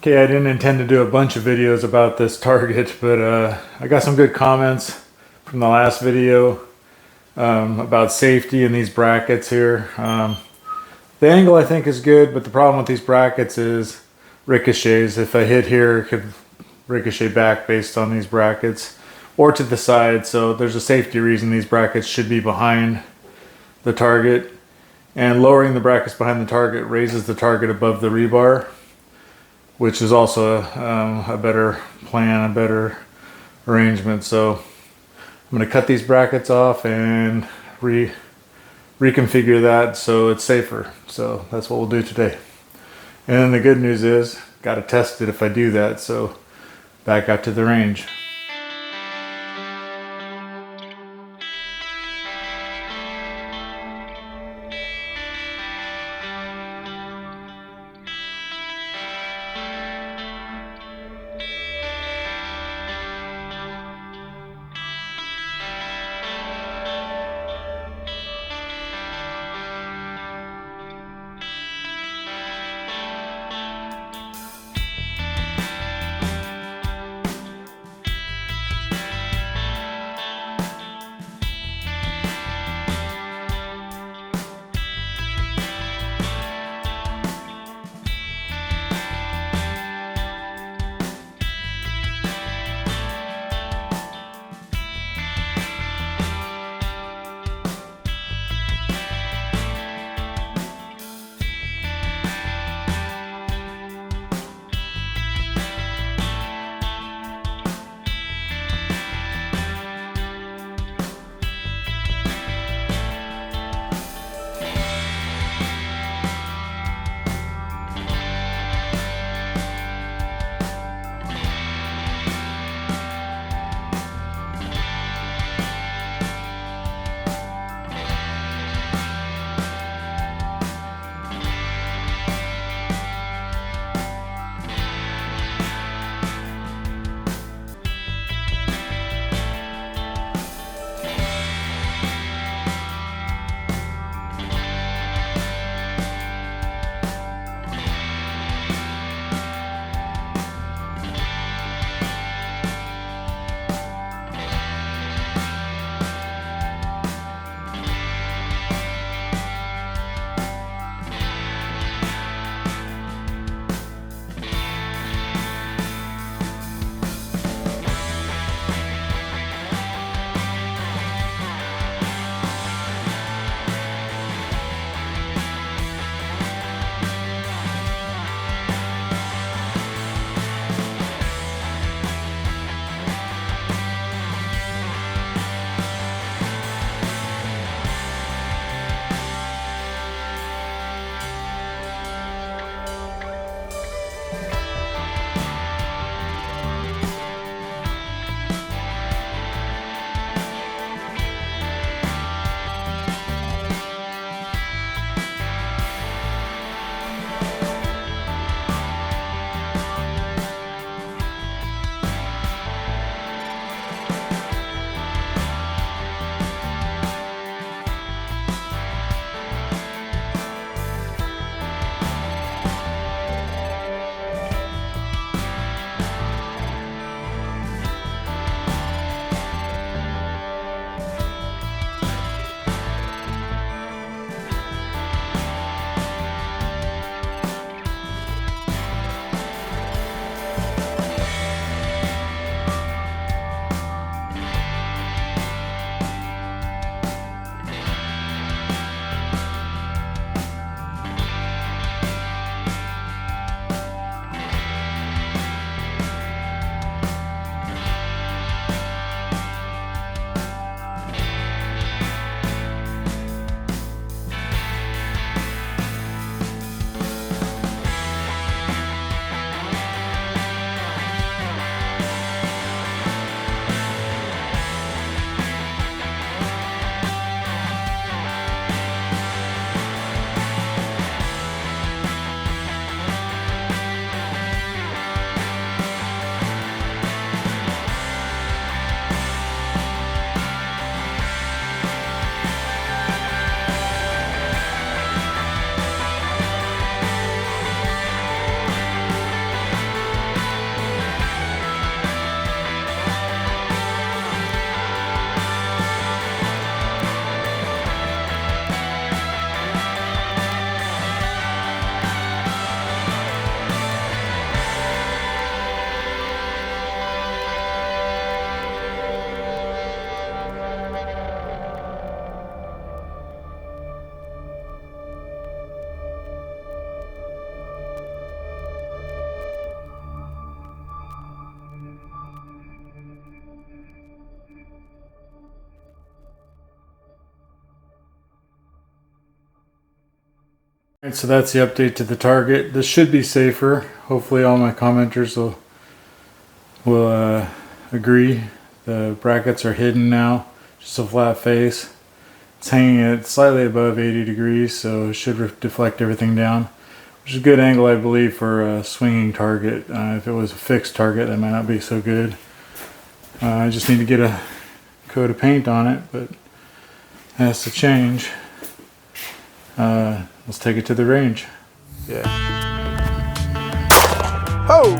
Okay, I didn't intend to do a bunch of videos about this target, but I got some good comments from the last video about safety in these brackets here. The angle I think is good, but the problem with these brackets is ricochets. If I hit here, it could ricochet back based on these brackets or to the side. So there's a safety reason these brackets should be behind the target, and lowering the brackets behind the target raises the target above the rebar, which is also a better plan, a better arrangement. So I'm going to cut these brackets off and reconfigure that so it's safer. So that's what we'll do today. And then the good news is, got to test it if I do that. So back out to the range. So that's the update to the target. This should be safer. Hopefully all my commenters will agree. The brackets are hidden now, just a flat face. It's hanging at slightly above 80 degrees, so it should deflect everything down, which is a good angle, I believe, for a swinging target. If it was a fixed target, that might not be so good. I just need to get a coat of paint on it, but it has to change. Let's take it to the range. Yeah. Oh!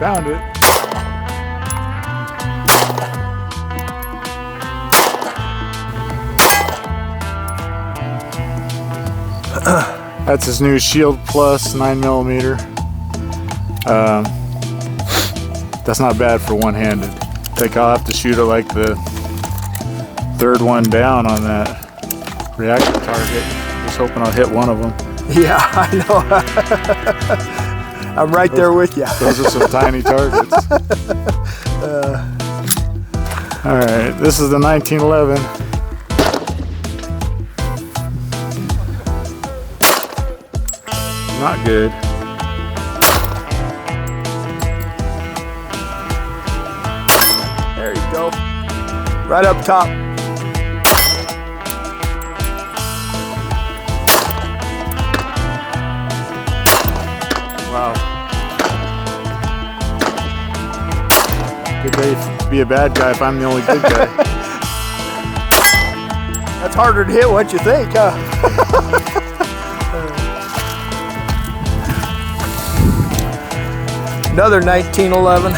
Found it. That's his new Shield Plus 9mm. That's not bad for one-handed. I think I'll have to shoot it like the third one down on that reactor target. Just hoping I'll hit one of them. Yeah, I know. I'm right there with you. Those are some tiny targets. All right, this is the 1911. Not good. There you go. Right up top. Wow. Good day to be a bad guy if I'm the only good guy. That's harder to hit what you think, huh? Another 1911.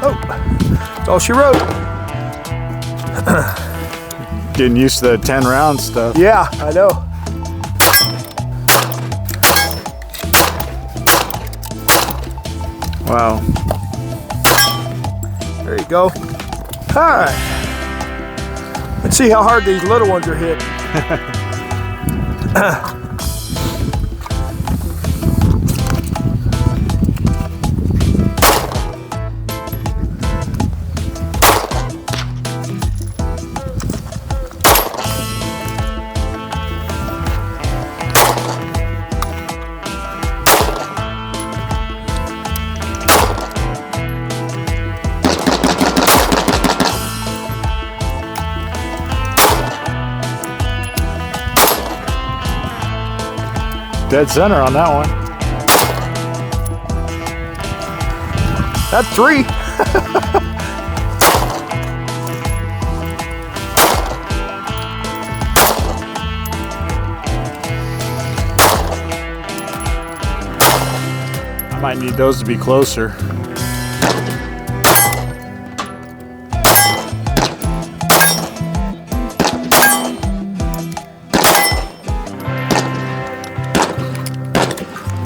Oh, that's all she wrote. Getting used to the 10 round stuff. Yeah, I know. Wow. There you go. All right. Let's see how hard these little ones are hit. Dead center on that one. That's 3. I might need those to be closer.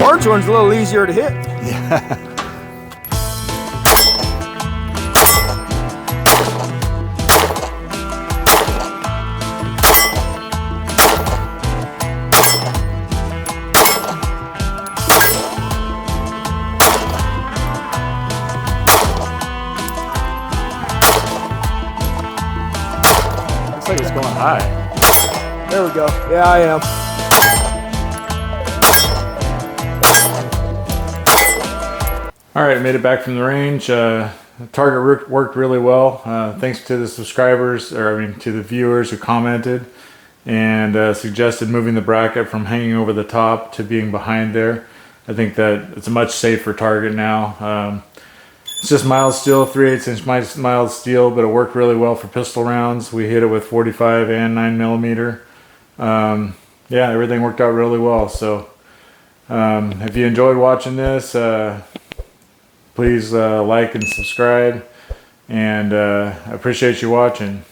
Orange one's a little easier to hit. Yeah. Looks like it's going high. There we go. Yeah, I am. All right, I made it back from the range. The target worked really well. Thanks to the subscribers, or I mean to the viewers who commented and suggested moving the bracket from hanging over the top to being behind there. I think that it's a much safer target now. It's just mild steel, 3/8 inch mild steel, but it worked really well for pistol rounds. We hit it with 45 and 9mm. Yeah, everything worked out really well. So if you enjoyed watching this, please like and subscribe, and I appreciate you watching.